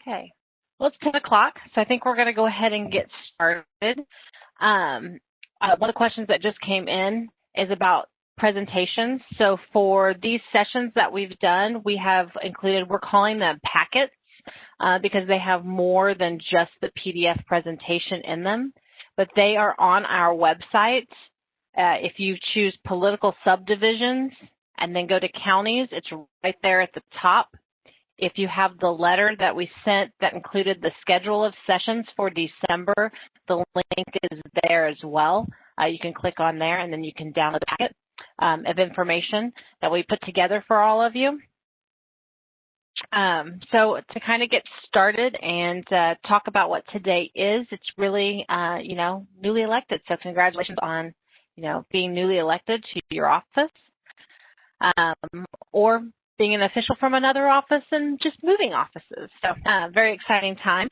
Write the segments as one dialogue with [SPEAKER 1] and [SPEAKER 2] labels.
[SPEAKER 1] Okay. Well, it's 10 o'clock, so I think we're going to go ahead and get started. One of the questions that just came in is about presentations. So for these sessions that we've done, we have included, we're calling them packets because they have more than just the PDF presentation in them, but they are on our website. If you choose political subdivisions and then go to counties, it's right there at the top. If you have the letter that we sent that included the schedule of sessions for December, the link is there as well. You can click on there and then you can download the packet of information that we put together for all of you. So to kind of get started and talk about what today is, it's really, newly elected. So congratulations on, being newly elected to your office or being an official from another office and just moving offices. So very exciting time.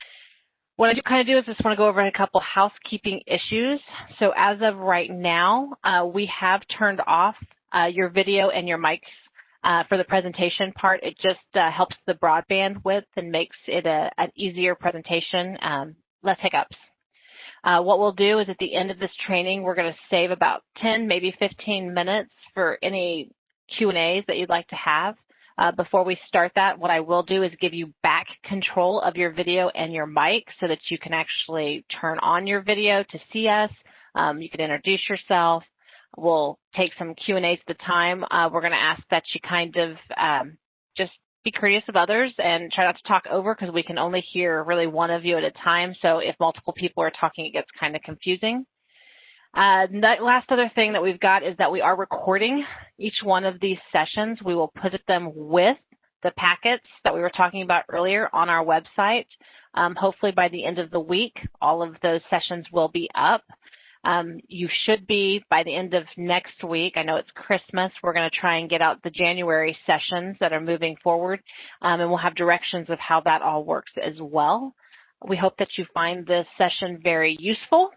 [SPEAKER 1] What I kind of do is just want to go over a couple housekeeping issues. So as of right now, we have turned off your video and your mics for the presentation part. It just helps the broadband width and makes it an easier presentation, less hiccups. What we'll do is at the end of this training, we're going to save about 10, maybe 15 minutes for any Q&As that you'd like to have. Before we start that, what I will do is give you back control of your video and your mic so that you can actually turn on your video to see us. You can introduce yourself. We'll take some Q&As at the time. We're going to ask that you kind of just be courteous of others and try not to talk over because we can only hear really one of you at a time. So if multiple people are talking, it gets kind of confusing. The last other thing that we've got is that we are recording each one of these sessions. We will put them with the packets that we were talking about earlier on our website. Hopefully by the end of the week, all of those sessions will be up. You should be by the end of next week. I know it's Christmas. We're going to try and get out the January sessions that are moving forward, and we'll have directions of how that all works as well. We hope that you find this session very useful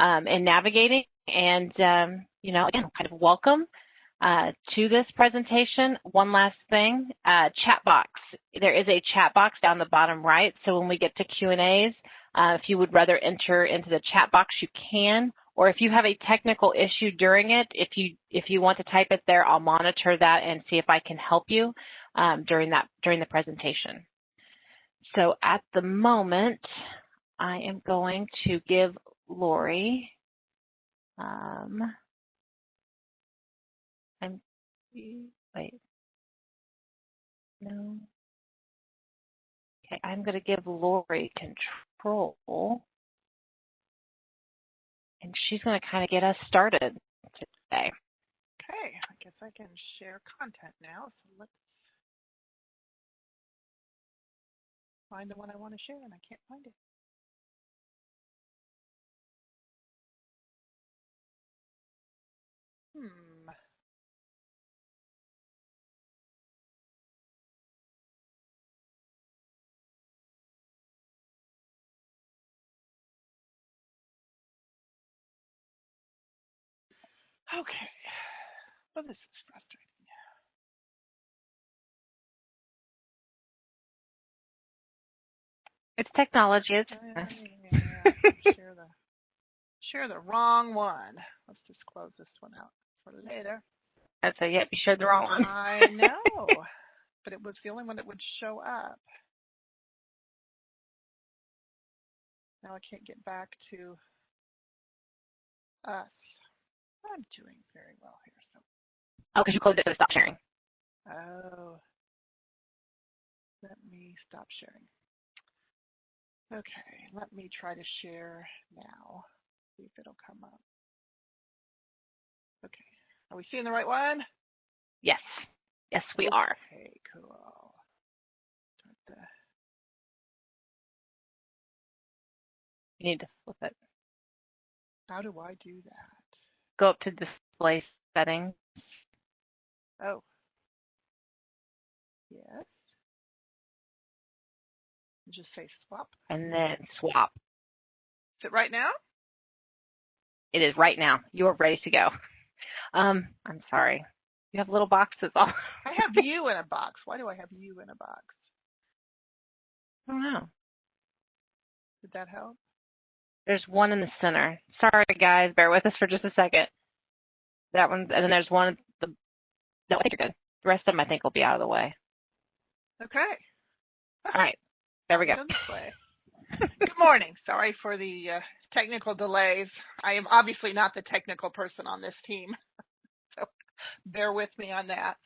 [SPEAKER 1] in navigating and, again, kind of welcome to this presentation. One last thing, chat box. There is a chat box down the bottom right, so when we get to Q&As, if you would rather enter into the chat box, you can, or if you have a technical issue during it, if you want to type it there, I'll monitor that and see if I can help you during the presentation. So at the moment, I am going to give Lori, Okay, I'm going to give Lori control, and she's going to kind of get us started today.
[SPEAKER 2] Okay, I guess I can share content now, so let's find the one I want to share, and I can't find it. Okay, well, this is frustrating.
[SPEAKER 1] It's technology.
[SPEAKER 2] Share the wrong one. Let's just close this one out for later.
[SPEAKER 1] That's a yep. You shared the wrong one.
[SPEAKER 2] I know, but it was the only one that would show up. Now I can't get back to us. I'm doing very well here. So.
[SPEAKER 1] Oh, because you closed it, so stop sharing.
[SPEAKER 2] Oh. Let me stop sharing. Okay, let me try to share now. See if it'll come up. Okay, are we seeing the right one?
[SPEAKER 1] Yes. Yes, we are.
[SPEAKER 2] Okay, cool.
[SPEAKER 1] You need to flip it.
[SPEAKER 2] How do I do that?
[SPEAKER 1] Go up to display settings.
[SPEAKER 2] Oh. Yes. Just say swap.
[SPEAKER 1] And then swap.
[SPEAKER 2] Is it right now?
[SPEAKER 1] It is right now. You're ready to go. I'm sorry. You have little boxes all.
[SPEAKER 2] I have you in a box. Why do I have you in a box?
[SPEAKER 1] I don't know.
[SPEAKER 2] Did that help?
[SPEAKER 1] There's one in the center. Sorry, guys. Bear with us for just a second. That one, and then there's one. No, I think you're good. The rest of them, I think, will be out of the way.
[SPEAKER 2] Okay.
[SPEAKER 1] All right. There we go.
[SPEAKER 2] Good morning. Sorry for the technical delays. I am obviously not the technical person on this team, so bear with me on that.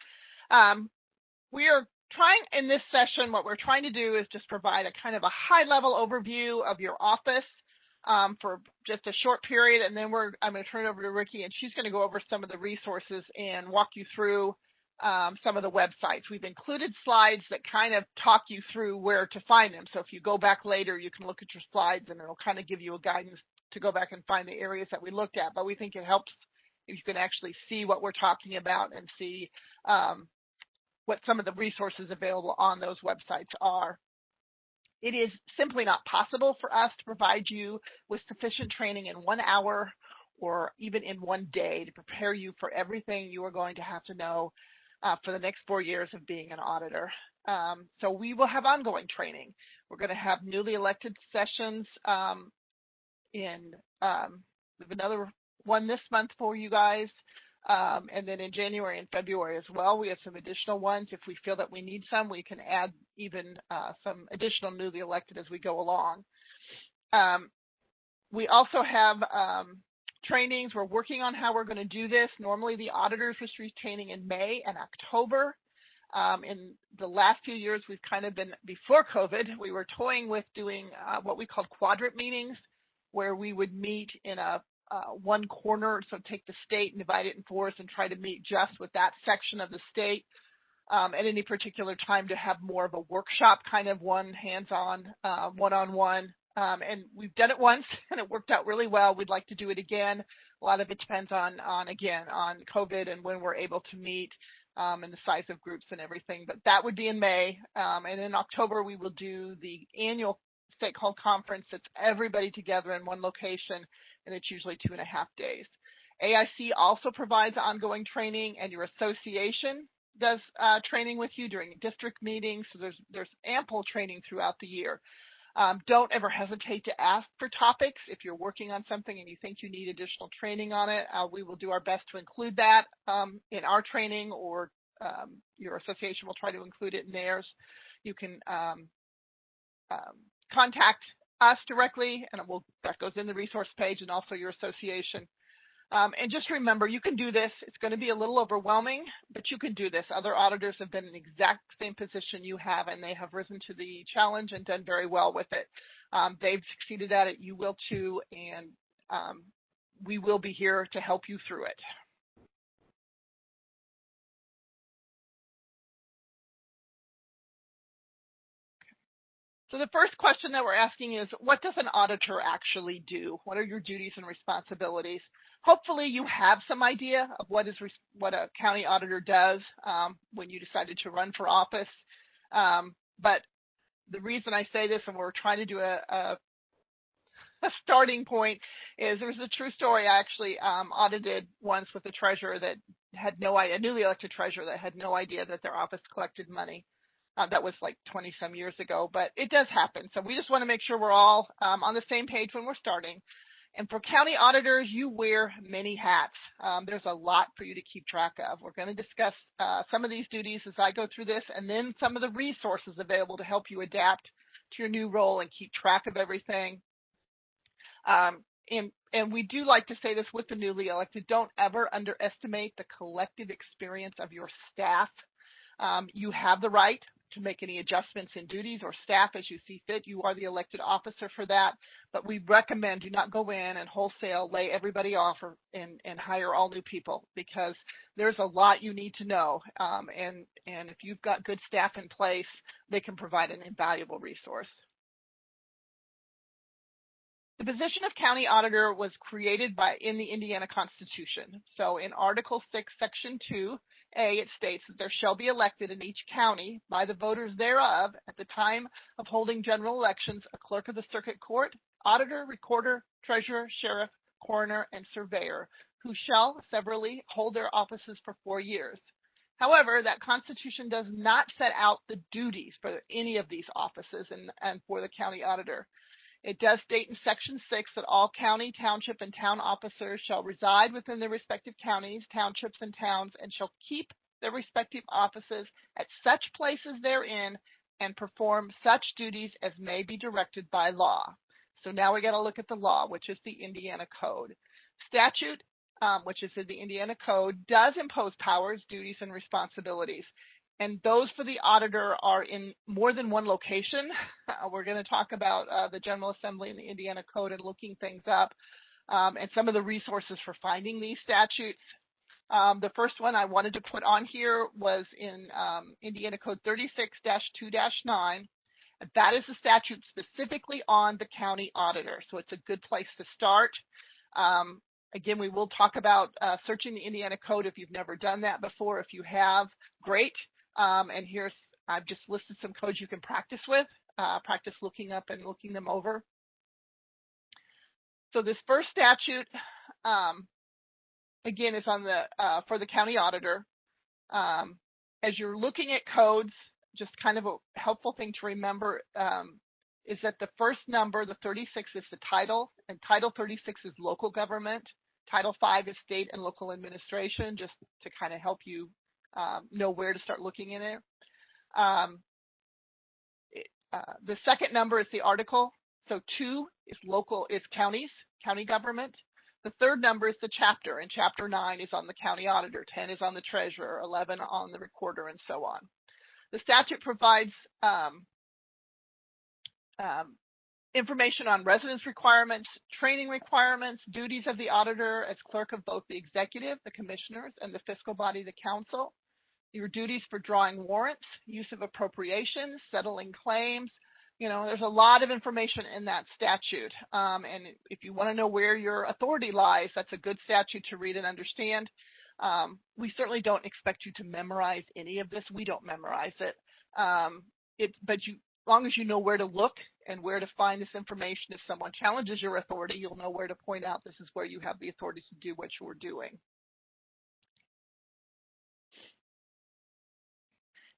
[SPEAKER 2] We are trying, in this session, what we're trying to do is just provide a kind of a high-level overview of your office for just a short period, and then I'm going to turn it over to Ricky, and she's going to go over some of the resources and walk you through some of the websites. We've included slides that kind of talk you through where to find them. So if you go back later, you can look at your slides, and it'll kind of give you a guidance to go back and find the areas that we looked at. But we think it helps if you can actually see what we're talking about and see what some of the resources available on those websites are. It is simply not possible for us to provide you with sufficient training in 1 hour or even in 1 day to prepare you for everything you are going to have to know for the next 4 years of being an auditor. So we will have ongoing training. We're going to have newly elected sessions we have another one this month for you guys. And then in January and February as well, we have some additional ones. If we feel that we need some, we can add even some additional newly elected as we go along. We also have trainings. We're working on how we're going to do this. Normally the auditors receive training in May and October. In the last few years, we've kind of been, before COVID, we were toying with doing what we called quadrant meetings, where we would meet in a one corner, so take the state and divide it in fours and try to meet just with that section of the state at any particular time to have more of a workshop, kind of one hands-on, one-on-one. And we've done it once and it worked out really well. We'd like to do it again. A lot of it depends on COVID and when we're able to meet and the size of groups and everything. But that would be in May. And in October, we will do the annual stakeholder conference. That's everybody together in one location, and it's usually 2.5 days. AIC also provides ongoing training, and your association does training with you during district meetings. So there's ample training throughout the year. Don't ever hesitate to ask for topics. If you're working on something and you think you need additional training on it, we will do our best to include that in our training, or your association will try to include it in theirs. You can contact us directly, and that goes in the resource page, and also your association. And just remember, you can do this. It's going to be a little overwhelming, but you can do this. Other auditors have been in the exact same position you have, and they have risen to the challenge and done very well with it. They've succeeded at it. You will too, and we will be here to help you through it. So the first question that we're asking is, what does an auditor actually do? What are your duties and responsibilities? Hopefully you have some idea of what a county auditor does when you decided to run for office. But the reason I say this, and we're trying to do a starting point, is there's a true story. I actually audited once with a treasurer that had no idea, a newly elected treasurer that had no idea that their office collected money. That was like 20-some years ago, but it does happen. So we just want to make sure we're all on the same page when we're starting. And for county auditors, you wear many hats. There's a lot for you to keep track of. We're going to discuss some of these duties as I go through this, and then some of the resources available to help you adapt to your new role and keep track of everything. And we do like to say this with the newly elected: don't ever underestimate the collective experience of your staff. You have the right to make any adjustments in duties or staff as you see fit. You are the elected officer for that, but we recommend do not go in and wholesale lay everybody off and hire all new people, because there's a lot you need to know. And if you've got good staff in place, they can provide an invaluable resource. The position of county auditor was created in the Indiana Constitution. So in Article 6, Section 2, it states that there shall be elected in each county by the voters thereof at the time of holding general elections a clerk of the circuit court, auditor, recorder, treasurer, sheriff, coroner, and surveyor, who shall severally hold their offices for 4 years. However, that Constitution does not set out the duties for any of these offices and for the county auditor. It does state in Section 6 that all county, township, and town officers shall reside within their respective counties, townships, and towns, and shall keep their respective offices at such places therein and perform such duties as may be directed by law. So now we got to look at the law, which is the Indiana Code. Statute, which is in the Indiana Code, does impose powers, duties, and responsibilities. And those for the auditor are in more than one location. We're going to talk about the General Assembly and the Indiana Code and looking things up, and some of the resources for finding these statutes. The first one I wanted to put on here was in Indiana Code 36-2-9. That is a statute specifically on the county auditor, so it's a good place to start. Again, we will talk about searching the Indiana Code if you've never done that before. If you have, great. And here's, I've just listed some codes you can practice with, practice looking up and looking them over. So this first statute, again, is on the for the county auditor. As you're looking at codes, just kind of a helpful thing to remember is that the first number, the 36, is the title, and Title 36 is local government. Title 5 is state and local administration, just to kind of help you know where to start looking in it. The second number is the article. So 2 is local, is counties, county government. The third number is the chapter, and chapter 9 is on the county auditor, 10 is on the treasurer, 11 on the recorder, and so on. The statute provides information on residence requirements, training requirements, duties of the auditor as clerk of both the executive, the commissioners, and the fiscal body, the council. Your duties for drawing warrants, use of appropriations, settling claims. You know, there's a lot of information in that statute. And if you want to know where your authority lies, that's a good statute to read and understand. We certainly don't expect you to memorize any of this. We don't memorize it. But as long as you know where to look and where to find this information, if someone challenges your authority, you'll know where to point out this is where you have the authority to do what you're doing.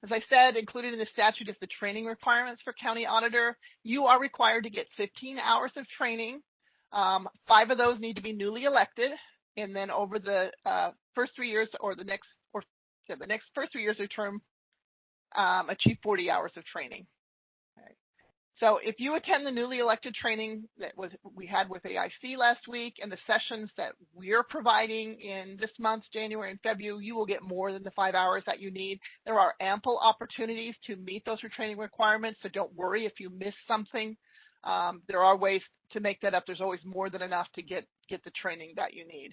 [SPEAKER 2] As I said, included in the statute is the training requirements for county auditor. You are required to get 15 hours of training. 5 of those need to be newly elected, and then over the first 3 years, or the next first 3 years of term, achieve 40 hours of training. Okay. So if you attend the newly elected training that we had with AIC last week, and the sessions that we're providing in this month, January and February, you will get more than the 5 hours that you need. There are ample opportunities to meet those training requirements, so don't worry if you miss something. There are ways to make that up. There's always more than enough to get the training that you need.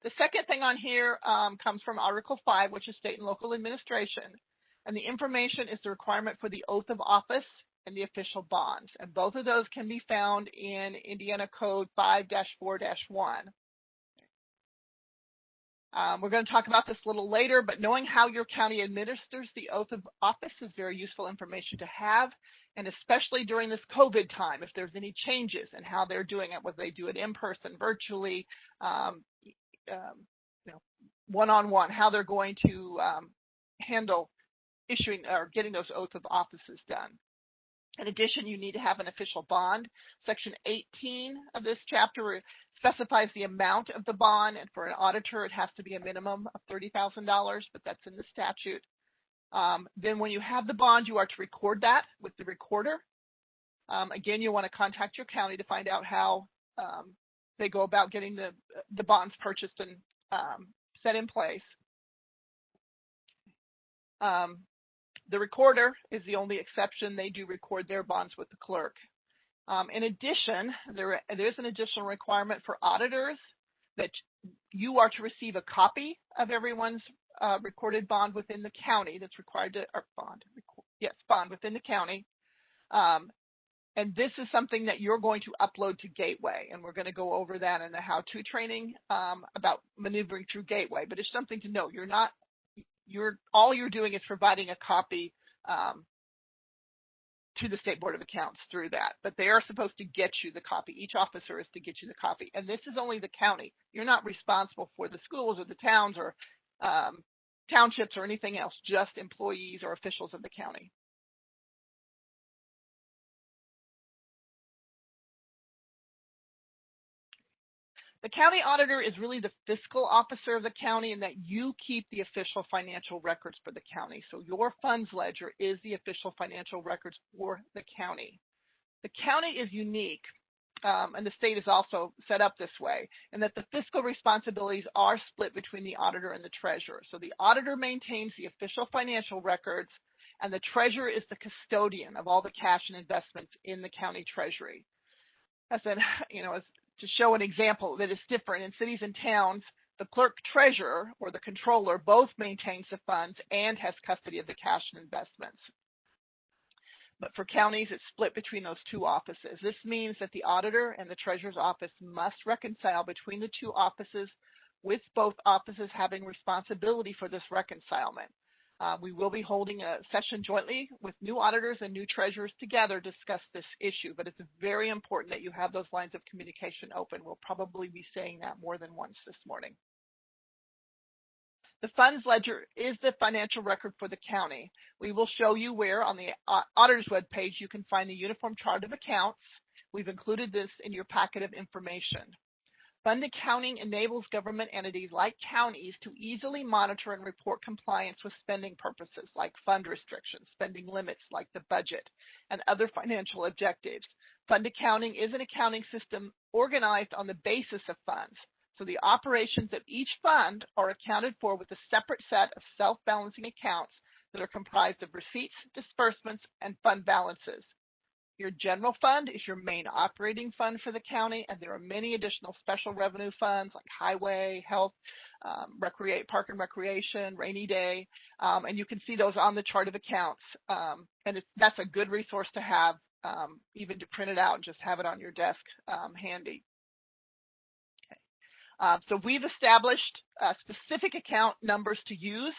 [SPEAKER 2] The second thing on here comes from Article 5, which is state and local administration. And the information is the requirement for the oath of office and the official bonds. And both of those can be found in Indiana Code 5-4-1. We're going to talk about this a little later, but knowing how your county administers the oath of office is very useful information to have, and especially during this COVID time, if there's any changes in how they're doing it, whether they do it in person, virtually, one-on-one, how they're going to handle issuing or getting those oath of offices done. In addition, you need to have an official bond. Section 18 of this chapter specifies the amount of the bond, and for an auditor, it has to be a minimum of $30,000, but that's in the statute. Then when you have the bond, you are to record that with the recorder. Again, you want to contact your county to find out how they go about getting the bonds purchased and set in place. The recorder is the only exception. They do record their bonds with the clerk. In addition, there is an additional requirement for auditors that you are to receive a copy of everyone's recorded bond within the county that's required to, or bond within the county. And this is something that you're going to upload to Gateway, and we're going to go over that in the how-to training about maneuvering through Gateway. But it's something to note. All you're doing is providing a copy to the State Board of Accounts through that. But they are supposed to get you the copy. Each officer is to get you the copy. And this is only the county. You're not responsible for the schools or the towns or townships or anything else, just employees or officials of the county. The county auditor is really the fiscal officer of the county, in that you keep the official financial records for the county. So your funds ledger is the official financial records for the county. The county is unique, and the state is also set up this way, in that the fiscal responsibilities are split between the auditor and the treasurer. So the auditor maintains the official financial records, and the treasurer is the custodian of all the cash and investments in the county treasury. As to show an example that is different in cities and towns, the clerk treasurer or the controller both maintains the funds and has custody of the cash and investments. But for counties, it's split between those two offices. This means that the auditor and the treasurer's office must reconcile between the two offices, with both offices having responsibility for this reconcilement. We will be holding a session jointly with new auditors and new treasurers together to discuss this issue, but it's very important that you have those lines of communication open. We'll probably be saying that more than once this morning. The funds ledger is the financial record for the county. We will show you where on the auditor's webpage you can find the uniform chart of accounts. We've included this in your packet of information. Fund accounting enables government entities like counties to easily monitor and report compliance with spending purposes like fund restrictions, spending limits like the budget, and other financial objectives. Fund accounting is an accounting system organized on the basis of funds. So the operations of each fund are accounted for with a separate set of self-balancing accounts that are comprised of receipts, disbursements, and fund balances. Your general fund is your main operating fund for the county, and there are many additional special revenue funds like highway, health, park and recreation, rainy day, and you can see those on the chart of accounts. That's a good resource to have, even to print it out and just have it on your desk handy. Okay. So we've established specific account numbers to use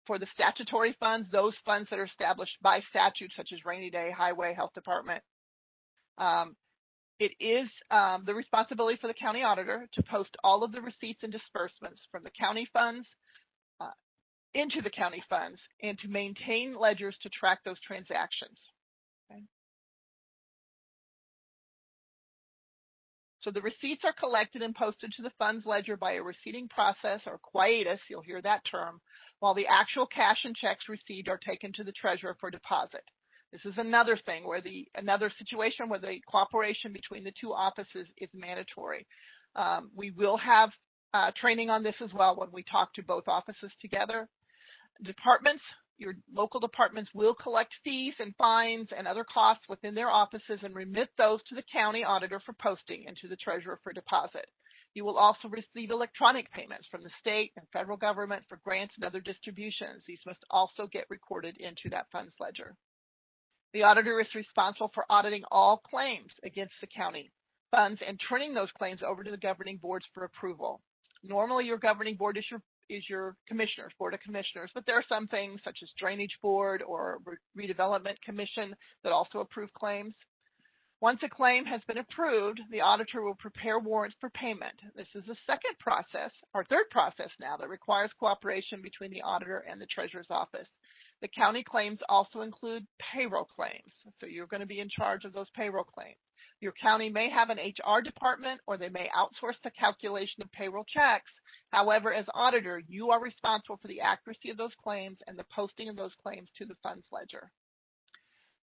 [SPEAKER 2] for the statutory funds, those funds that are established by statute, such as rainy day, highway, health department. It is the responsibility for the county auditor to post all of the receipts and disbursements from the county funds into the county funds, and to maintain ledgers to track those transactions. Okay. So the receipts are collected and posted to the funds ledger by a receipting process, or quietus, you'll hear that term, while the actual cash and checks received are taken to the treasurer for deposit. This is another thing where another situation where the cooperation between the two offices is mandatory. We will have training on this as well when we talk to both offices together. Departments, your local departments will collect fees and fines and other costs within their offices and remit those to the county auditor for posting and to the treasurer for deposit. You will also receive electronic payments from the state and federal government for grants and other distributions. These must also get recorded into that funds ledger. The auditor is responsible for auditing all claims against the county funds and turning those claims over to the governing boards for approval. Normally, your governing board is your commissioners, board of commissioners, but there are some things such as drainage board or redevelopment commission that also approve claims. Once a claim has been approved, the auditor will prepare warrants for payment. This is the second process, or third process now, that requires cooperation between the auditor and the treasurer's office. The county claims also include payroll claims, so you're going to be in charge of those payroll claims. Your county may have an HR department, or they may outsource the calculation of payroll checks. However, as auditor, you are responsible for the accuracy of those claims and the posting of those claims to the funds ledger.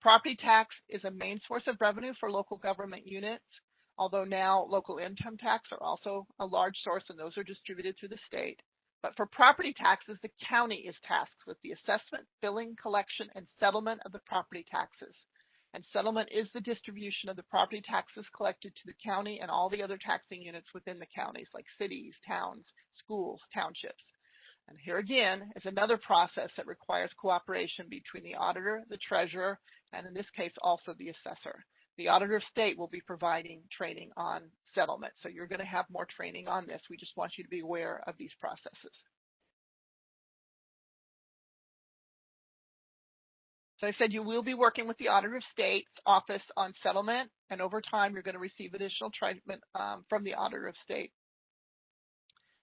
[SPEAKER 2] Property tax is a main source of revenue for local government units, although now local income tax are also a large source, and those are distributed through the state. But for property taxes, the county is tasked with the assessment, billing, collection, and settlement of the property taxes. And settlement is the distribution of the property taxes collected to the county and all the other taxing units within the counties, like cities, towns, schools, townships. And here again is another process that requires cooperation between the auditor, the treasurer, and in this case also the assessor. The auditor of state will be providing training on settlement, so you're going to have more training on this. We just want you to be aware of these processes. So I said you will be working with the Auditor of State's office on settlement, and over time you're going to receive additional treatment from the Auditor of State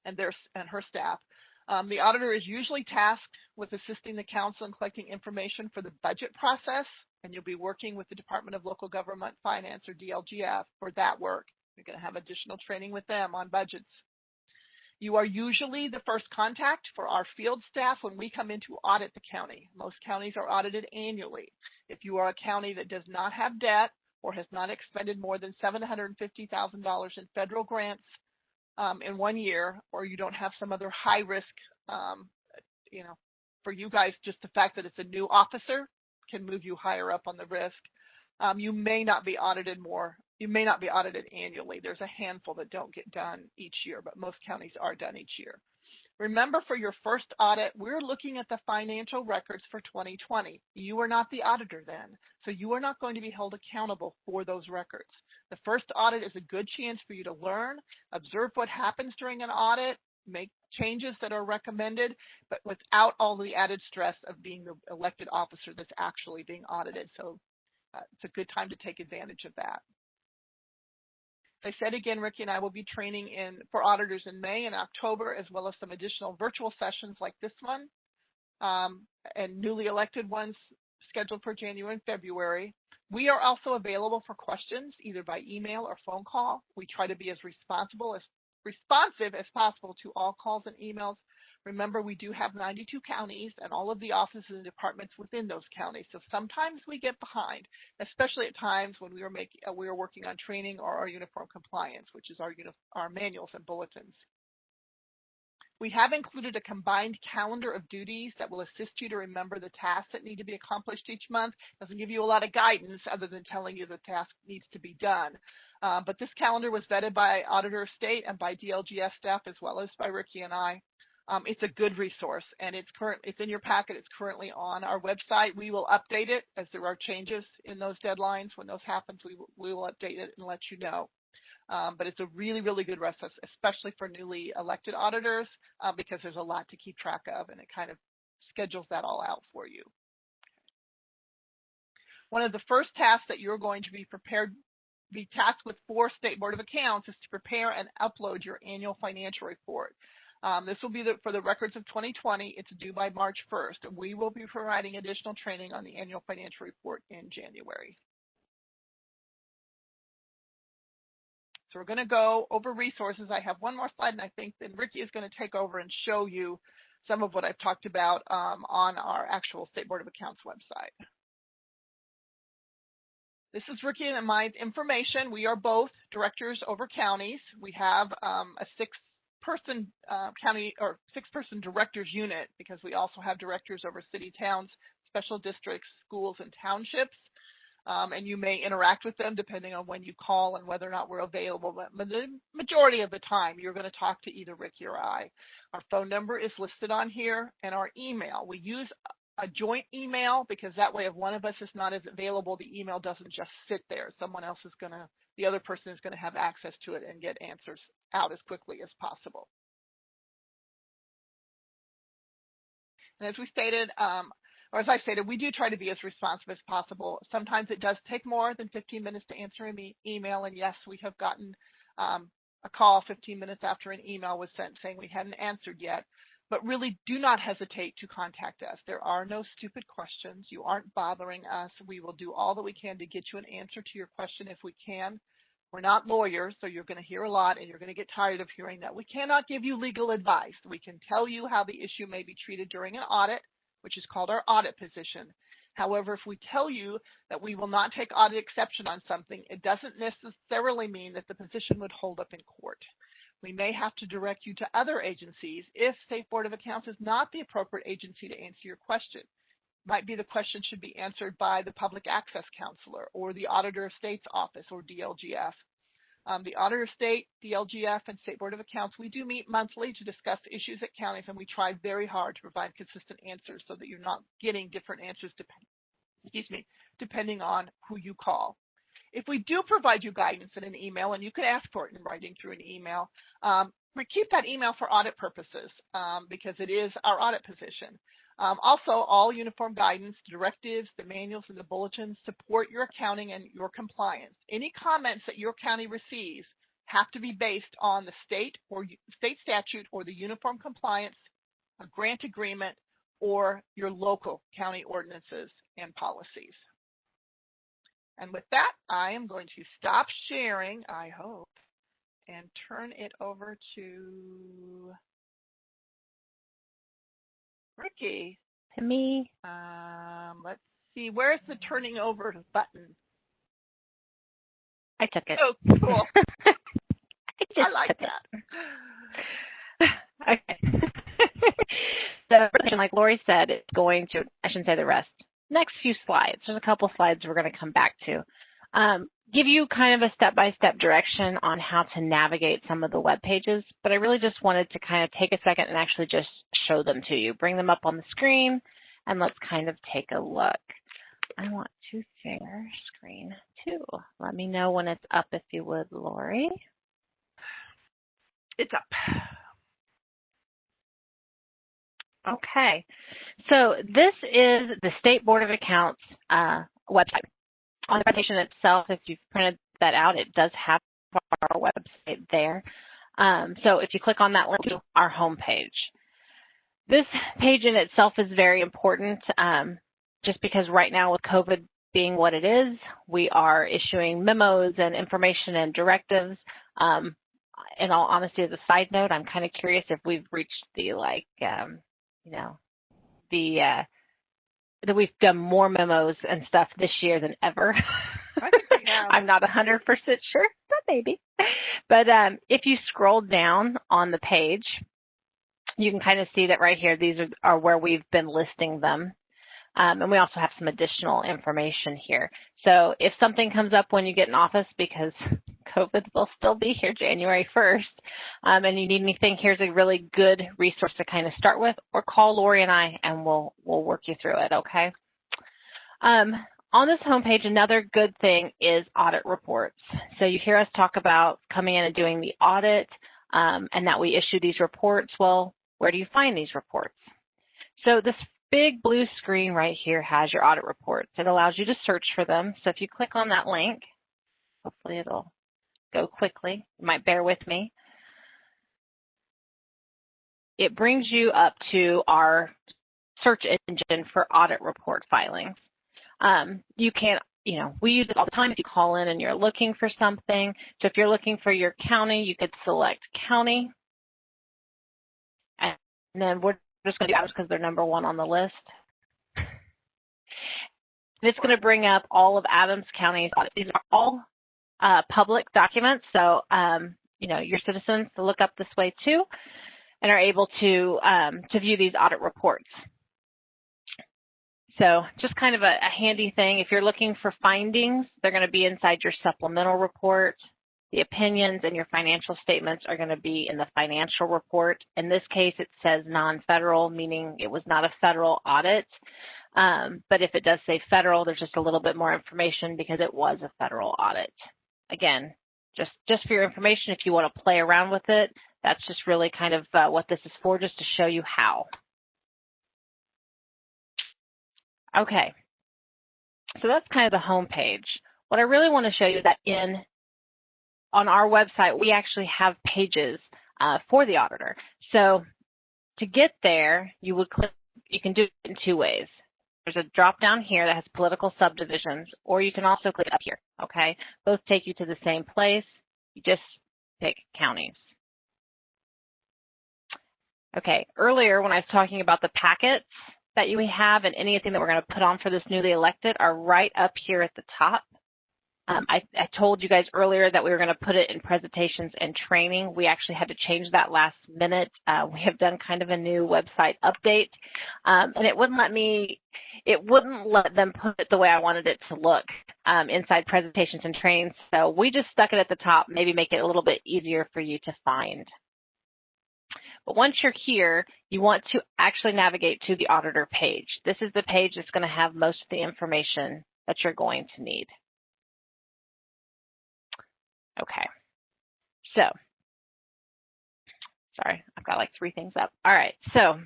[SPEAKER 2] and her staff. The auditor is usually tasked with assisting the council in collecting information for the budget process, and you'll be working with the Department of Local Government Finance, or DLGF, for that work. You're going to have additional training with them on budgets. You are usually the first contact for our field staff when we come in to audit the county. Most counties are audited annually. If you are a county that does not have debt or has not expended more than $750,000 in federal grants in 1 year, or you don't have some other high risk, for you guys, just the fact that it's a new officer can move you higher up on the risk. You may not be audited annually. There's a handful that don't get done each year, but most counties are done each year. Remember, for your first audit, we're looking at the financial records for 2020. You are not the auditor then, so you are not going to be held accountable for those records. The first audit is a good chance for you to learn, observe what happens during an audit, make changes that are recommended, but without all the added stress of being the elected officer that's actually being audited. So it's a good time to take advantage of that. As I said again, Ricky and I will be training for auditors in May and October, as well as some additional virtual sessions like this one, and newly elected ones scheduled for January and February. We are also available for questions, either by email or phone call. We try to be as responsive as possible to all calls and emails. Remember, we do have 92 counties and all of the offices and departments within those counties. So sometimes we get behind, especially at times when we are working on training or our uniform compliance, which is our manuals and bulletins. We have included a combined calendar of duties that will assist you to remember the tasks that need to be accomplished each month. It doesn't give you a lot of guidance other than telling you the task needs to be done. But this calendar was vetted by Auditor of State and by DLGF staff, as well as by Ricky and I. It's a good resource, and it's in your packet. It's currently on our website. We will update it as there are changes in those deadlines. When those happen, we will update it and let you know. But it's a really, really good resource, especially for newly elected auditors, because there's a lot to keep track of, and it kind of schedules that all out for you. One of the first tasks that you're going to be tasked with for State Board of Accounts is to prepare and upload your annual financial report. This will be for the records of 2020. It's due by March 1st. We will be providing additional training on the annual financial report in January. So we're going to go over resources. I have one more slide, and I think then Ricky is going to take over and show you some of what I've talked about on our actual State Board of Accounts website. This is Ricky and my information. We are both directors over counties. We have a six-person directors unit, because we also have directors over city, towns, special districts, schools, and townships. And you may interact with them depending on when you call and whether or not we're available. But the majority of the time, you're going to talk to either Ricky or I. Our phone number is listed on here, and our email. We use a joint email because that way if one of us is not as available, the email doesn't just sit there. The other person is going to have access to it and get answers out as quickly as possible. And as I stated, we do try to be as responsive as possible. Sometimes it does take more than 15 minutes to answer an email, and yes, we have gotten a call 15 minutes after an email was sent saying we hadn't answered yet. But really, do not hesitate to contact us. There are no stupid questions. You aren't bothering us. We will do all that we can to get you an answer to your question if we can. We're not lawyers, so you're going to hear a lot, and you're going to get tired of hearing that. We cannot give you legal advice. We can tell you how the issue may be treated during an audit, which is called our audit position. However, if we tell you that we will not take audit exception on something, it doesn't necessarily mean that the position would hold up in court. We may have to direct you to other agencies if State Board of Accounts is not the appropriate agency to answer your question. It might be the question should be answered by the Public Access Counselor or the Auditor of State's office or DLGF. The Auditor of State, DLGF, and State Board of Accounts, we do meet monthly to discuss issues at counties, and we try very hard to provide consistent answers so that you're not getting different answers depending on who you call. If we do provide you guidance in an email, and you can ask for it in writing through an email, we keep that email for audit purposes because it is our audit position. Also, all uniform guidance, directives, the manuals, and the bulletins support your accounting and your compliance. Any comments that your county receives have to be based on the state statute or the uniform compliance, a grant agreement, or your local county ordinances and policies. And with that, I am going to stop sharing, I hope, and turn it over to Ricky.
[SPEAKER 1] To me.
[SPEAKER 2] Let's see, where's the turning over button?
[SPEAKER 1] I took it.
[SPEAKER 2] Oh, cool. I like that.
[SPEAKER 1] Okay. So, like Lori said, it's going to, I shouldn't say the rest, next few slides. There's a couple slides we're going to come back to. Give you kind of a step-by-step direction on how to navigate some of the web pages, but I really just wanted to kind of take a second and actually just show them to you. Bring them up on the screen, and let's kind of take a look. I want to share screen too. Let me know when it's up if you would, Lori.
[SPEAKER 2] It's up.
[SPEAKER 1] Okay, so this is the State Board of Accounts website. On the presentation itself, if you've printed that out, it does have our website there. So if you click on that link to our home page. This page in itself is very important just because right now with COVID being what it is, we are issuing memos and information and directives. In all honesty, as a side note, I'm kind of curious if we've reached the that we've done more memos and stuff this year than ever.
[SPEAKER 2] I think we have.
[SPEAKER 1] I'm not 100% sure, but maybe. But if you scroll down on the page, you can kind of see that right here, these are where we've been listing them. And we also have some additional information here. So if something comes up when you get in office, because COVID will still be here January 1st, and you need anything, here's a really good resource to kind of start with, or call Lori and I, and we'll work you through it, okay? On this homepage, another good thing is audit reports. So you hear us talk about coming in and doing the audit, and that we issue these reports. Well, where do you find these reports? So this big blue screen right here has your audit reports. It allows you to search for them. So if you click on that link, hopefully it'll go quickly. You might bear with me. It brings you up to our search engine for audit report filings. You can, we use it all the time if you call in and you're looking for something. So if you're looking for your county, you could select county. And then we're just going to do Adams because they're number one on the list. And it's going to bring up all of Adams County's audits. These are all public documents, so your citizens to look up this way too, and are able to view these audit reports. So just kind of a handy thing. If you're looking for findings, they're going to be inside your supplemental report. The opinions and your financial statements are going to be in the financial report. In this case, it says non-federal, meaning it was not a federal audit. But if it does say federal, there's just a little bit more information because it was a federal audit. Again, just for your information, if you want to play around with it, that's just really kind of what this is for, just to show you how. Okay, so that's kind of the home page. What I really want to show you is that on our website, we actually have pages for the auditor. So to get there, you can do it in two ways. There's a drop down here that has political subdivisions, or you can also click up here, okay? Both take you to the same place. You just pick counties. Okay, earlier when I was talking about the packets that you have and anything that we're going to put on for this newly elected are right up here at the top. I told you guys earlier that we were going to put it in presentations and training. We actually had to change that last minute. We have done kind of a new website update, and it wouldn't let them put it the way I wanted it to look inside presentations and trainings. So we just stuck it at the top, maybe make it a little bit easier for you to find. But once you're here, you want to actually navigate to the auditor page. This is the page that's going to have most of the information that you're going to need. Okay, so, sorry, I've got like 3 things up. All right, so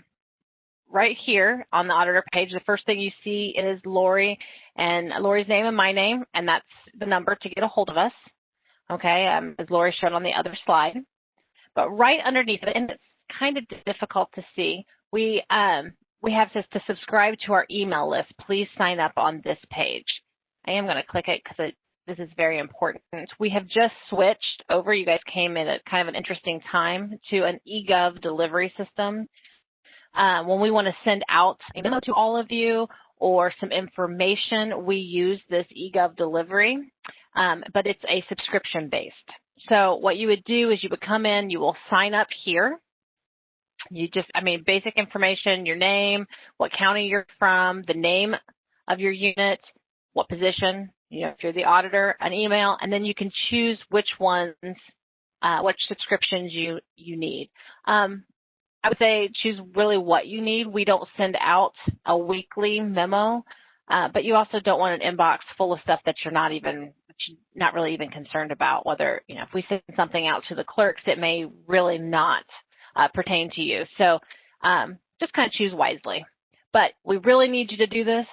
[SPEAKER 1] right here on the auditor page, the first thing you see is Lori and Lori's name and my name, and that's the number to get a hold of us, okay, as Lori showed on the other slide. But right underneath it, and it's kind of difficult to see, we have this to subscribe to our email list. Please sign up on this page. I am going to click it because this is very important. We have just switched over. You guys came in at kind of an interesting time to an eGov delivery system. When we want to send out a memo to all of you or some information, we use this eGov delivery, but it's a subscription-based. So what you would do is you would come in, you will sign up here. You just, basic information, your name, what county you're from, the name of your unit, what position, if you're the auditor, an email, and then you can choose which ones, which subscriptions you need. I would say choose really what you need. We don't send out a weekly memo, but you also don't want an inbox full of stuff that you're not really even concerned about. Whether, if we send something out to the clerks, it may really not pertain to you. So just kind of choose wisely. But we really need you to do this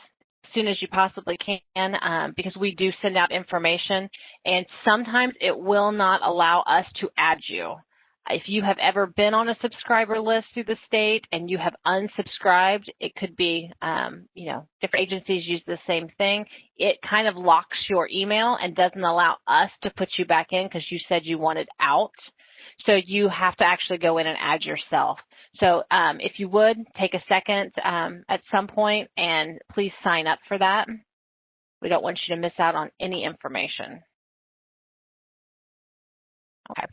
[SPEAKER 1] as soon as you possibly can, because we do send out information, and sometimes it will not allow us to add you. If you have ever been on a subscriber list through the state and you have unsubscribed, it could be, different agencies use the same thing. It kind of locks your email and doesn't allow us to put you back in because you said you wanted out. So you have to actually go in and add yourself. So if you would, take a second at some point and please sign up for that. We don't want you to miss out on any information. Okay.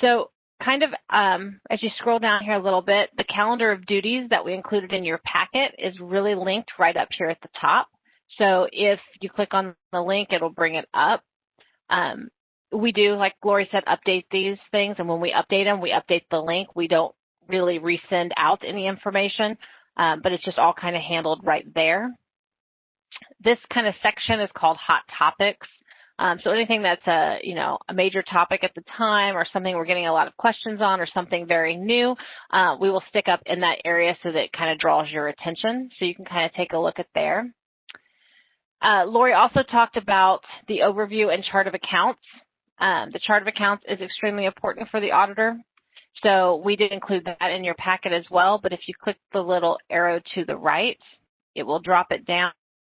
[SPEAKER 1] So kind of as you scroll down here a little bit, the calendar of duties that we included in your packet is really linked right up here at the top. So if you click on the link, it'll bring it up. We do, like Lori said, update these things, and when we update them, we update the link. We don't really resend out any information, but it's just all kind of handled right there. This kind of section is called Hot Topics. So anything that's a major topic at the time or something we're getting a lot of questions on or something very new, we will stick up in that area so that it kind of draws your attention. So you can kind of take a look at there. Lori also talked about the overview and chart of accounts. The chart of accounts is extremely important for the auditor. So we did include that in your packet as well, but if you click the little arrow to the right, it will drop it down,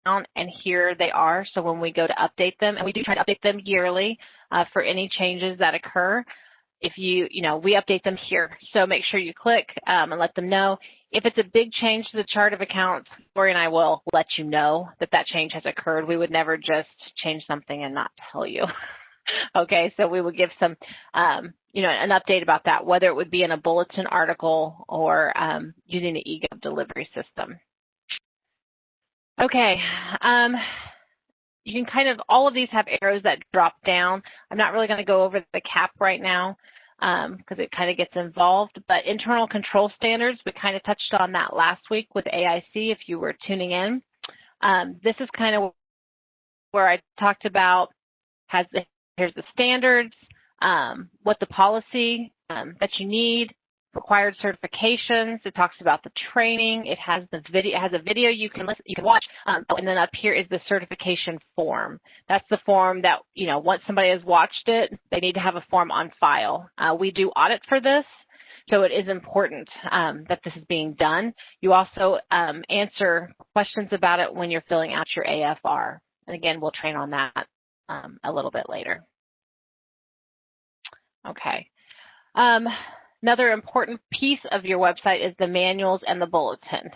[SPEAKER 1] and here they are. So when we go to update them, and we do try to update them yearly for any changes that occur, if we update them here. So make sure you click and let them know. If it's a big change to the chart of accounts, Lori and I will let you know that that change has occurred. We would never just change something and not tell you. Okay, so we will give some, an update about that, whether it would be in a bulletin article or using the eGov delivery system. Okay, you can all of these have arrows that drop down. I'm not really going to go over the CAP right now because it kind of gets involved, but internal control standards, we kind of touched on that last week with AIC if you were tuning in. This is kind of where I talked about here's the standards, what the policy that you need, required certifications. It talks about the training. It has the video. It has a video you can watch, and then up here is the certification form. That's the form that once somebody has watched it, they need to have a form on file. We do audit for this, so it is important that this is being done. You also answer questions about it when you're filling out your AFR, and again, we'll train on that a little bit later. Okay. Another important piece of your website is the manuals and the bulletin.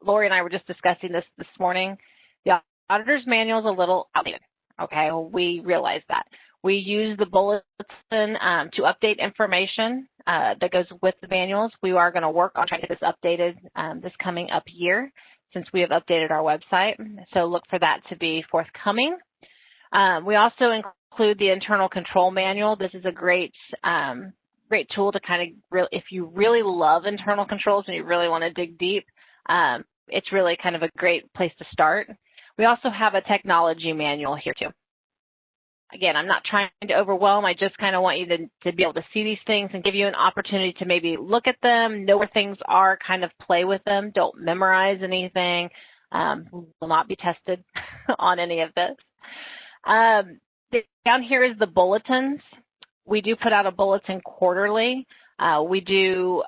[SPEAKER 1] Lori and I were just discussing this morning. The auditor's manual is a little outdated. Okay, well, we realize that. We use the bulletin to update information that goes with the manuals. We are going to work on trying to get this updated this coming up year since we have updated our website. So look for that to be forthcoming. We also include the internal control manual. This is a great tool to if you really love internal controls and you really want to dig deep, it's really kind of a great place to start. We also have a technology manual here too. again, I'm not trying to overwhelm. I just kind of want you to be able to see these things and give you an opportunity to maybe look at them, know where things are, kind of play with them. Don't memorize anything. Will not be tested on any of this. Down here is the bulletins. We do put out a bulletin quarterly. We do,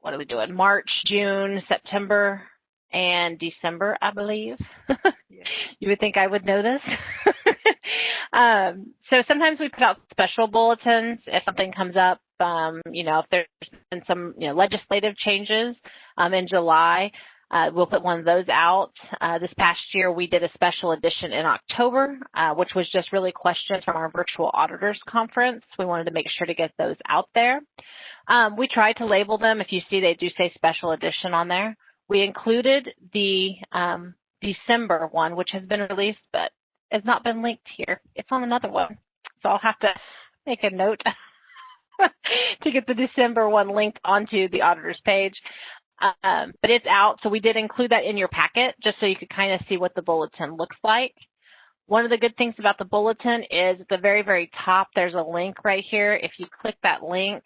[SPEAKER 1] what do we do in March, June, September, and December, I believe. You would think I would know this. So sometimes we put out special bulletins if something comes up, if there's been some, legislative changes in July. We'll put one of those out. This past year, we did a special edition in October, which was just really questions from our virtual auditors conference. We wanted to make sure to get those out there. We tried to label them. If you see, they do say special edition on there. We included the December one, which has been released, but has not been linked here. It's on another one. So I'll have to make a note to get the December one linked onto the auditor's page. But it's out, so we did include that in your packet just so you could kind of see what the bulletin looks like. One of the good things about the bulletin is at the very, very top, there's a link right here. If you click that link,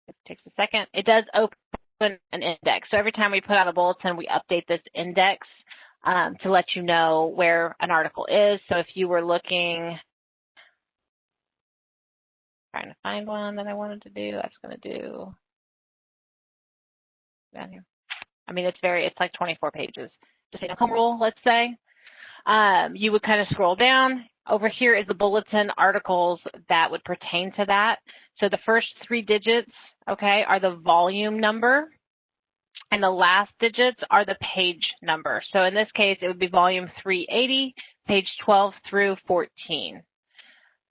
[SPEAKER 1] it takes a second, it does open an index. So every time we put out a bulletin, we update this index to let you know where an article is. So if you were looking, trying to find one that I wanted to do, I was going to do down here. I mean, it's like 24 pages. Just say home rule, let's say. You would kind of scroll down. Over here is the bulletin articles that would pertain to that. So the first 3 digits, okay, are the volume number, and the last digits are the page number. So in this case, it would be volume 380, page 12 through 14.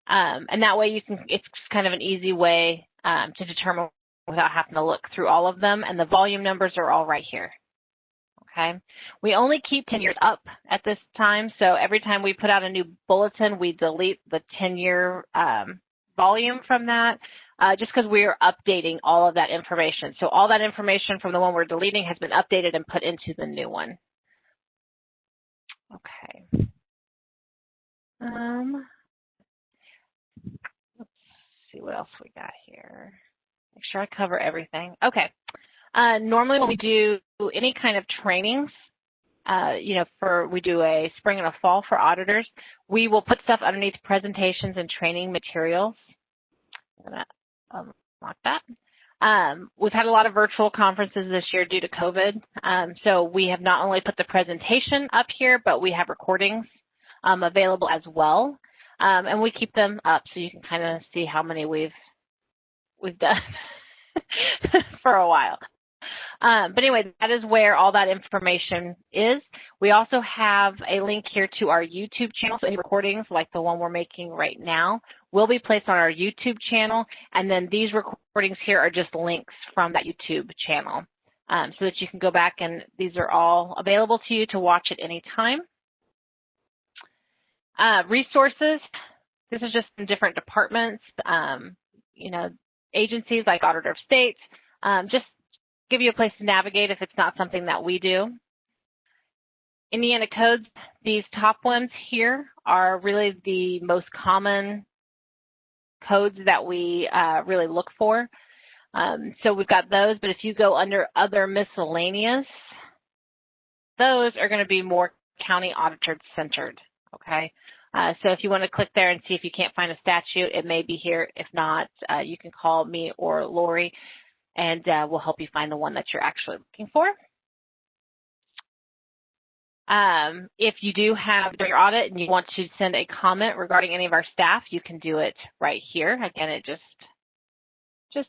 [SPEAKER 1] And that way it's kind of an easy way to determine without having to look through all of them. And the volume numbers are all right here. Okay. We only keep 10 years up at this time. So every time we put out a new bulletin, we delete the 10-year volume from that just because we are updating all of that information. So all that information from the one we're deleting has been updated and put into the new one. Okay. Let's see what else we got here. Make sure I cover everything. Okay. Normally when we do any kind of trainings, we do a spring and a fall for auditors, we will put stuff underneath presentations and training materials. I'm going to unlock that. We've had a lot of virtual conferences this year due to COVID. So we have not only put the presentation up here, but we have recordings available as well. And we keep them up so you can kind of see how many we've done for a while. But anyway, that is where all that information is. We also have a link here to our YouTube channel. So any recordings like the one we're making right now will be placed on our YouTube channel. And then these recordings here are just links from that YouTube channel so that you can go back, and these are all available to you to watch at any time. Resources, this is just in different departments, agencies like Auditor of State, just give you a place to navigate if it's not something that we do. Indiana codes, these top ones here are really the most common codes that we really look for. So we've got those, but if you go under other miscellaneous, those are going to be more county auditor centered, okay? So if you want to click there and see if you can't find a statute, it may be here. If not, you can call me or Lori, and we'll help you find the one that you're actually looking for. If you do have your audit and you want to send a comment regarding any of our staff, you can do it right here. Again, it just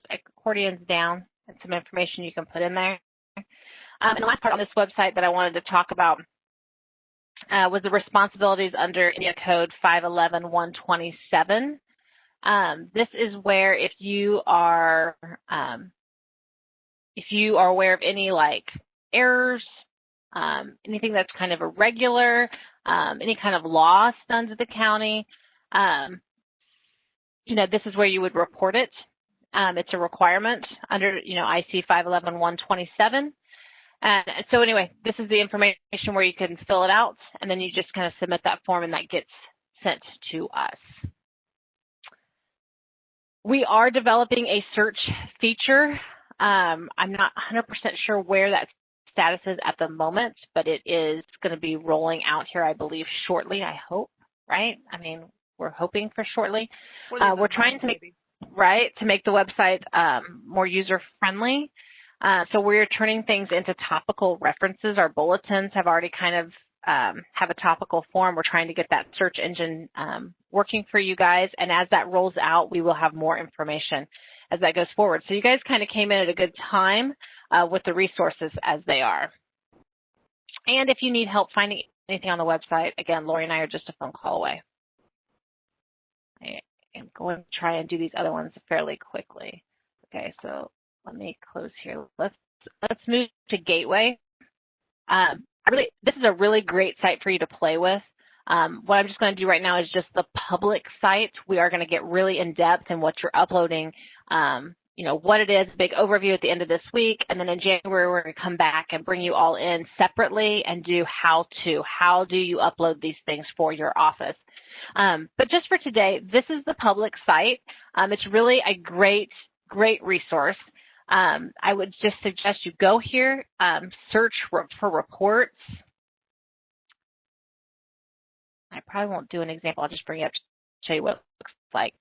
[SPEAKER 1] accordions down and some information you can put in there. And the last part on this website that I wanted to talk about was the responsibilities under Indiana Code 511-127. This is where if you are aware of any like errors, anything that's kind of irregular, any kind of loss done to the county, this is where you would report it. It's a requirement under, IC 511-127. And so anyway, this is the information where you can fill it out, and then you just kind of submit that form, and that gets sent to us. We are developing a search feature. I'm not 100% sure where that status is at the moment, but it is going to be rolling out here, I believe, shortly, I hope, right? I mean, we're hoping for shortly. We're trying to make, to make the website more user-friendly. So we're turning things into topical references. Our bulletins have already kind of have a topical form. We're trying to get that search engine working for you guys. And as that rolls out, we will have more information as that goes forward. So you guys kind of came in at a good time with the resources as they are. And if you need help finding anything on the website, again, Lori and I are just a phone call away. I am going to try and do these other ones fairly quickly. Okay, so let me close here. Let's move to Gateway. This is a really great site for you to play with. What I'm just going to do right now is just the public site. We are going to get really in depth in what you're uploading, what it is, big overview at the end of this week, and then in January we're going to come back and bring you all in separately and do how do you upload these things for your office. But just for today, this is the public site. It's really a great resource. I would just suggest you go here, search for reports. I probably won't do an example. I'll just bring it up to show you what it looks like.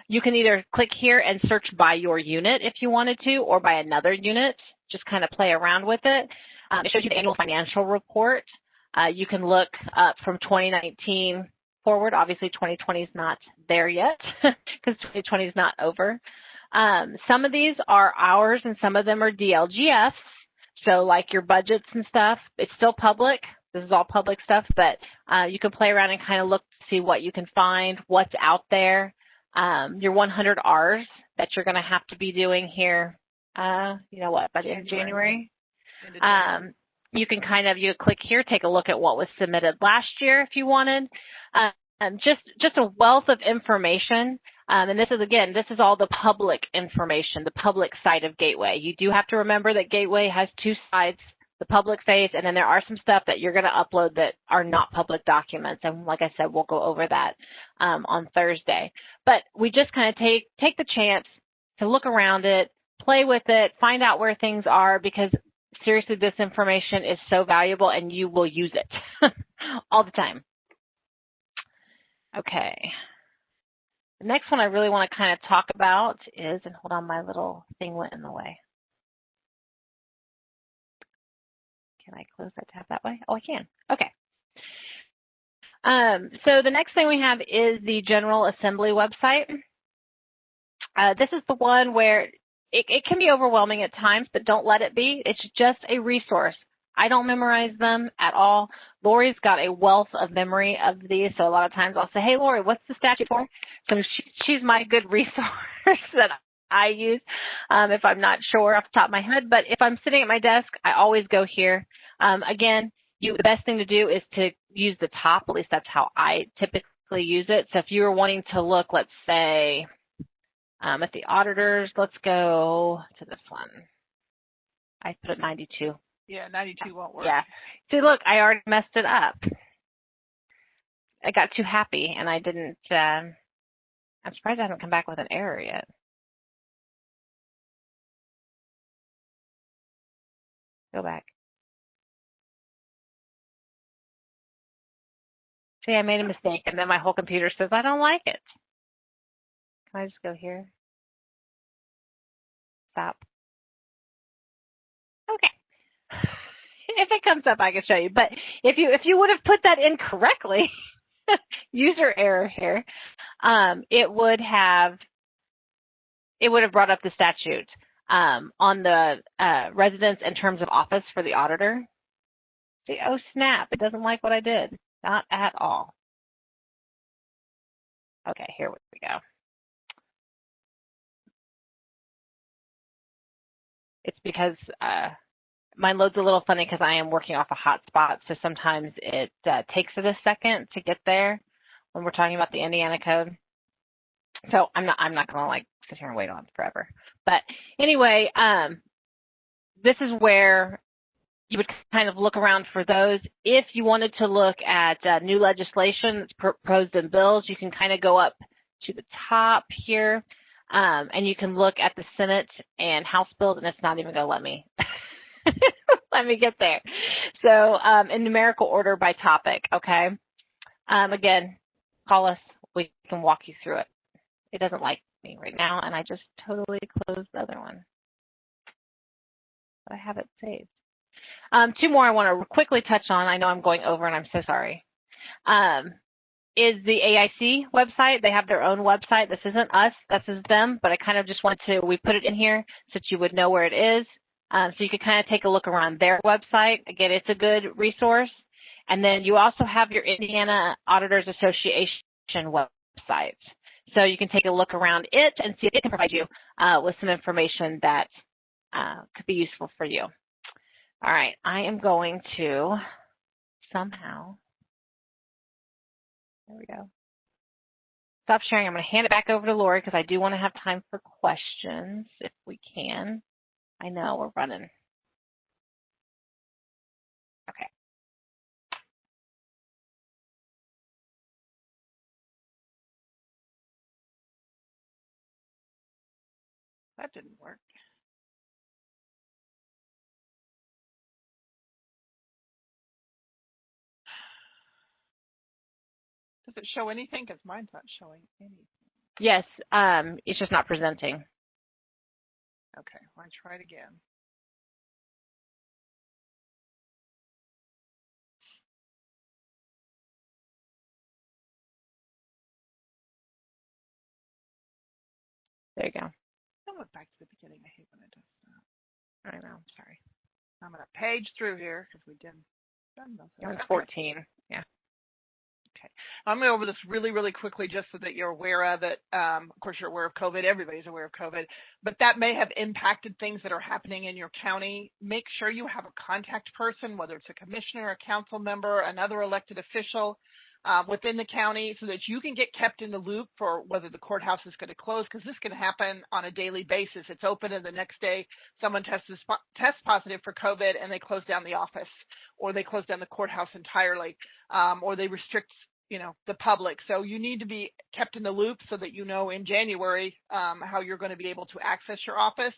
[SPEAKER 1] You can either click here and search by your unit if you wanted to, or by another unit. Just kind of play around with it. It shows you the annual financial report. You can look up from 2019 forward. Obviously, 2020 is not there yet because 2020 is not over. Some of these are ours and some of them are DLGFs. So like your budgets and stuff, it's still public. This is all public stuff, but you can play around and kind of look to see what you can find, what's out there. Your 100 Rs that you're going to have to be doing here, by the end of January. You can you click here, take a look at what was submitted last year if you wanted. Just a wealth of information. And this is all the public information, the public side of Gateway. You do have to remember that Gateway has two sides, the public face, and then there are some stuff that you're going to upload that are not public documents. And like I said, we'll go over that on Thursday. But we just kind of take the chance to look around it, play with it, find out where things are, because seriously, this information is so valuable and you will use it all the time. Okay. The next one I really want to kind of talk about is, and hold on, my little thing went in the way. Can I close that tab that way? Oh, I can. Okay. So the next thing we have is the General Assembly website. This is the one where it can be overwhelming at times, but don't let it be. It's just a resource. I don't memorize them at all. Lori's got a wealth of memory of these, so a lot of times I'll say, hey, Lori, what's the statute for? So she's my good resource that I use if I'm not sure off the top of my head. But if I'm sitting at my desk, I always go here. Again, the best thing to do is to use the top. At least that's how I typically use it. So if you were wanting to look, let's say, at the auditors, let's go to this one. I put it 92.
[SPEAKER 2] Yeah, 92 won't work.
[SPEAKER 1] Yeah. See, look, I already messed it up. I got too happy, and I didn't, I'm surprised I haven't come back with an error yet. Go back. See, I made a mistake, and then my whole computer says, I don't like it. Can I just go here? Stop. Okay. If it comes up, I can show you. But if you would have put that in correctly, user error here, it would have brought up the statute on the residence and terms of office for the auditor. See, oh snap! It doesn't like what I did. Not at all. Okay, here we go. It's because mine loads a little funny because I am working off a hotspot, so sometimes it takes it a second to get there when we're talking about the Indiana code. So I'm not going to like sit here and wait on forever. But anyway, this is where you would kind of look around for those. If you wanted to look at new legislation that's proposed in bills, you can kind of go up to the top here, and you can look at the Senate and House bills, and it's not even going to let me let me get there. So in numerical order by topic, okay? Again, call us. We can walk you through it. It doesn't like me right now, and I just totally closed the other one. But I have it saved. Two more I want to quickly touch on. I know I'm going over, and I'm so sorry. Is the AIC website. They have their own website. This isn't us. This is them. But I kind of just wanted to, we put it in here so that you would know where it is. So you could kind of take a look around their website. Again, it's a good resource. And then you also have your Indiana Auditors Association website. So you can take a look around it and see if it can provide you with some information that could be useful for you. All right, I am going to somehow, there we go, stop sharing. I'm going to hand it back over to Lori because I do want to have time for questions if we can. I know we're running. Okay.
[SPEAKER 2] That didn't work. Does it show anything? Because mine's not showing anything.
[SPEAKER 1] Yes, it's just not presenting.
[SPEAKER 2] Okay, well, I try it again.
[SPEAKER 1] There you go.
[SPEAKER 2] I went back to the beginning. I hate when it does that.
[SPEAKER 1] I know, sorry.
[SPEAKER 2] I'm going to page through here because we didn't.
[SPEAKER 1] You're on 14, yeah.
[SPEAKER 2] Okay. I'm going to go over this really, really quickly just so that you're aware of it. Of course, you're aware of COVID. Everybody's aware of COVID. But that may have impacted things that are happening in your county. Make sure you have a contact person, whether it's a commissioner, a council member, another elected official within the county so that you can get kept in the loop for whether the courthouse is going to close, because this can happen on a daily basis. It's open and the next day someone tests positive for COVID and they close down the office, or they close down the courthouse entirely, or they restrict the public. So you need to be kept in the loop so that you know in January how you're going to be able to access your office.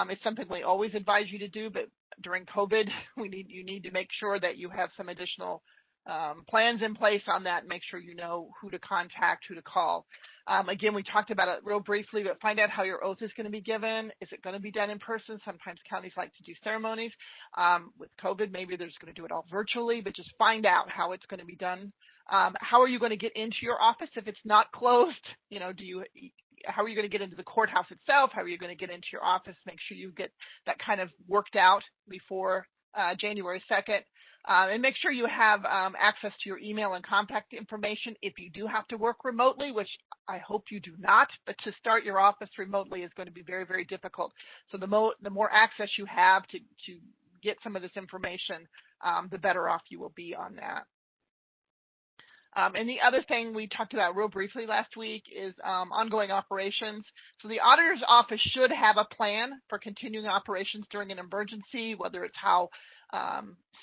[SPEAKER 2] It's something we always advise you to do, but during COVID, you need to make sure that you have some additional plans in place on that. Make sure you know who to contact, who to call. Again, we talked about it real briefly, but find out how your oath is going to be given. Is it going to be done in person? Sometimes counties like to do ceremonies. With COVID, maybe they're just going to do it all virtually, but just find out how it's going to be done. How are you going to get into your office if it's not closed? How are you going to get into the courthouse itself? How are you going to get into your office? Make sure you get that kind of worked out before January 2nd. And make sure you have access to your email and contact information if you do have to work remotely, which I hope you do not, but to start your office remotely is going to be very, very difficult. So the more access you have to get some of this information, the better off you will be on that. And the other thing we talked about real briefly last week is ongoing operations. So the auditor's office should have a plan for continuing operations during an emergency, whether it's how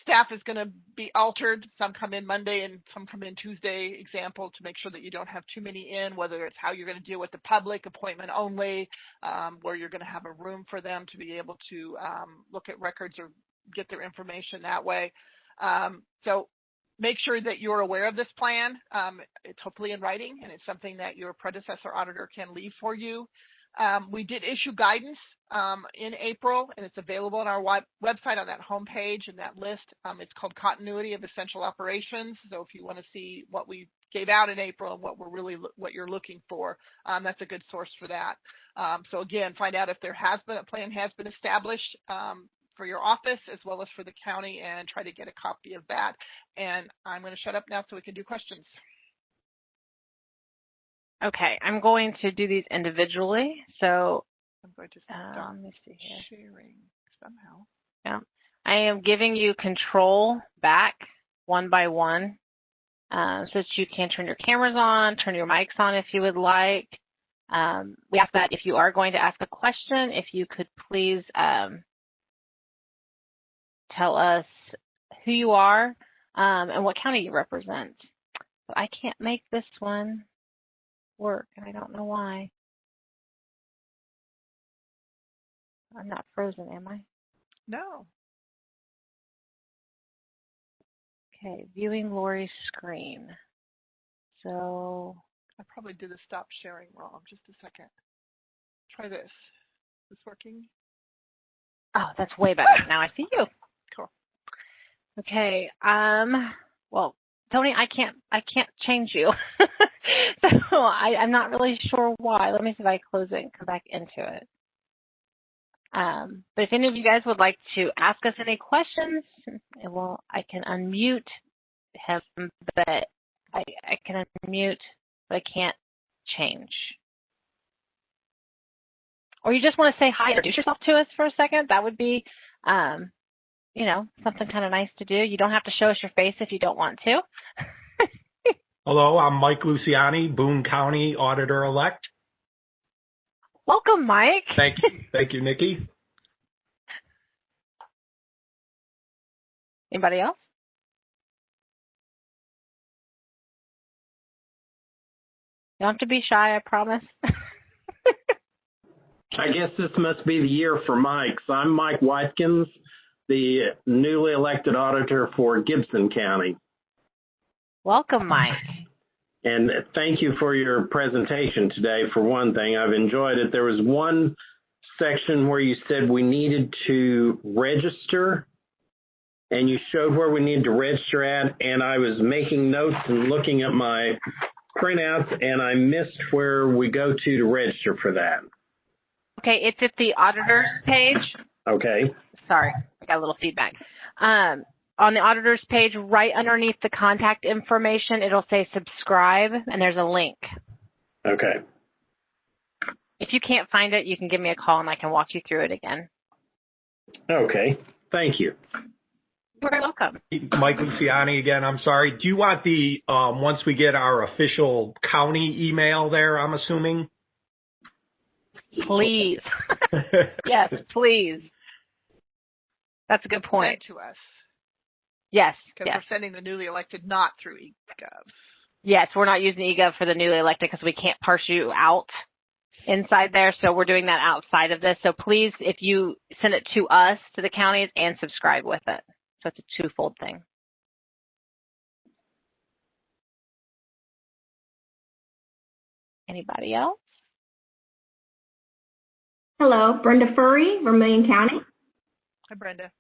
[SPEAKER 2] staff is going to be altered. Some come in Monday and some come in Tuesday, example, to make sure that you don't have too many in, whether it's how you're going to deal with the public, appointment only, where you're going to have a room for them to be able to look at records or get their information that way. So make sure that you're aware of this plan. It's hopefully in writing, and it's something that your predecessor auditor can leave for you. We did issue guidance in April, and it's available on our website on that homepage and that list. It's called Continuity of Essential Operations. So if you want to see what we gave out in April and what you're looking for, that's a good source for that. So again, find out if a plan has been established for your office as well as for the county, and try to get a copy of that. And I'm going to shut up now so we can do questions.
[SPEAKER 1] Okay, I'm going to do these individually. So
[SPEAKER 2] I'm going to stop
[SPEAKER 1] let me see here.
[SPEAKER 2] sharing somehow.
[SPEAKER 1] Yeah, I am giving you control back one by one so that you can turn your cameras on, turn your mics on if you would like. We ask that if you are going to ask a question, if you could please tell us who you are and what county you represent. But I can't make this one work, and I don't know why. I'm not frozen, am I?
[SPEAKER 2] No.
[SPEAKER 1] Okay, viewing Lori's screen. So
[SPEAKER 2] I probably did the stop sharing wrong. Just a second. Try this. Is this working?
[SPEAKER 1] oh, that's way better. Now I see you.
[SPEAKER 2] Cool.
[SPEAKER 1] Okay. Well, Tony, I can't change you. So I'm not really sure why. Let me see if I close it and come back into it. But if any of you guys would like to ask us any questions, well, I can unmute him, but I can unmute, but I can't change. Or you just want to say hi, introduce yourself to us for a second. That would be, you know, something kind of nice to do. You don't have to show us your face if you don't want to.
[SPEAKER 3] Hello, I'm Mike Luciani, Boone County Auditor-elect.
[SPEAKER 1] Welcome, Mike.
[SPEAKER 3] Thank you. Thank you, Nikki.
[SPEAKER 1] Anybody else? You don't have to be shy, I promise.
[SPEAKER 4] I guess this must be the year for Mike's. I'm Mike Whitekins, the newly elected auditor for Gibson County.
[SPEAKER 1] Welcome, Mike.
[SPEAKER 4] And thank you for your presentation today, for one thing. I've enjoyed it. There was one section where you said we needed to register, and you showed where we needed to register at, and I was making notes and looking at my printouts, and I missed where we go to register for that.
[SPEAKER 1] Okay, it's at the Auditors page.
[SPEAKER 4] Okay.
[SPEAKER 1] Sorry, I got a little feedback. On the Auditors page, right underneath the contact information, it'll say subscribe, and there's a link.
[SPEAKER 4] Okay.
[SPEAKER 1] If you can't find it, you can give me a call, and I can walk you through it again.
[SPEAKER 4] Okay. Thank you.
[SPEAKER 1] You're very welcome.
[SPEAKER 3] Mike Luciani again, I'm sorry. Do you want the, once we get our official county email there, I'm assuming?
[SPEAKER 1] Please. Yes, please. That's a good point.
[SPEAKER 2] Send to us.
[SPEAKER 1] Yes.
[SPEAKER 2] Because
[SPEAKER 1] yes.
[SPEAKER 2] we're sending the newly elected not through eGov.
[SPEAKER 1] Yes, we're not using eGov for the newly elected because we can't parse you out inside there. So we're doing that outside of this. So please, if you send it to us, to the counties, and subscribe with it. So it's a twofold thing. Anybody else?
[SPEAKER 5] Hello, Brenda Furry, Vermilion County.
[SPEAKER 2] Hi, Brenda.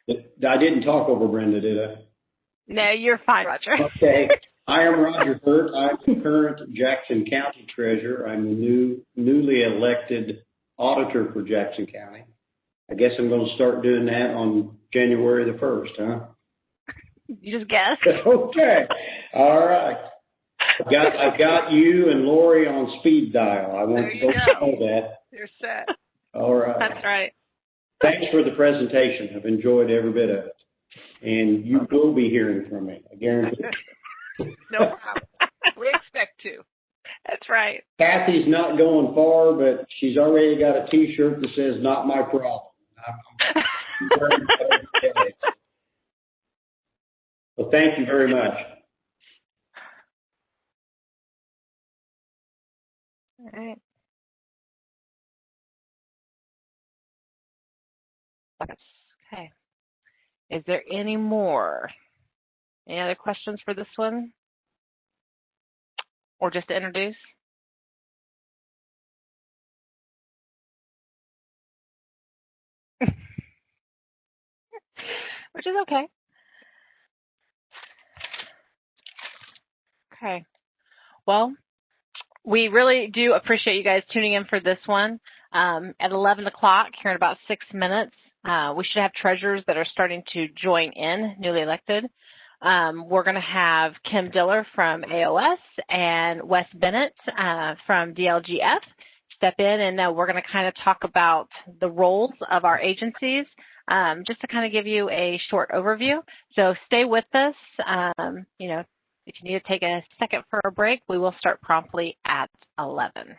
[SPEAKER 6] I didn't talk over Brenda, did I?
[SPEAKER 1] No, you're fine, Roger.
[SPEAKER 6] Okay. I am Roger Hurt. I'm the current Jackson County Treasurer. I'm the newly elected auditor for Jackson County. I guess I'm going to start doing that on January the 1st, huh?
[SPEAKER 1] You just guessed.
[SPEAKER 6] Okay. All right. I've got you and Lori on speed dial. I want to know that.
[SPEAKER 2] You're set.
[SPEAKER 6] All right.
[SPEAKER 1] That's right.
[SPEAKER 6] Thanks for the presentation. I've enjoyed every bit of it. And you will be hearing from me, I guarantee.
[SPEAKER 2] No problem. We expect to.
[SPEAKER 1] That's right.
[SPEAKER 6] Kathy's not going far, but she's already got a T-shirt that says, "Not my problem." Well, thank you very much.
[SPEAKER 1] All right. Okay. Is there any more? Any other questions for this one? Or just to introduce? Which is okay. Okay. Well, we really do appreciate you guys tuning in for this one. At 11 o'clock, here in about 6 minutes, we should have treasurers that are starting to join in, newly elected. We're going to have Kim Diller from AOS and Wes Bennett from DLGF step in, and we're going to kind of talk about the roles of our agencies, just to kind of give you a short overview. So stay with us. You know, if you need to take a second for a break, we will start promptly at 11.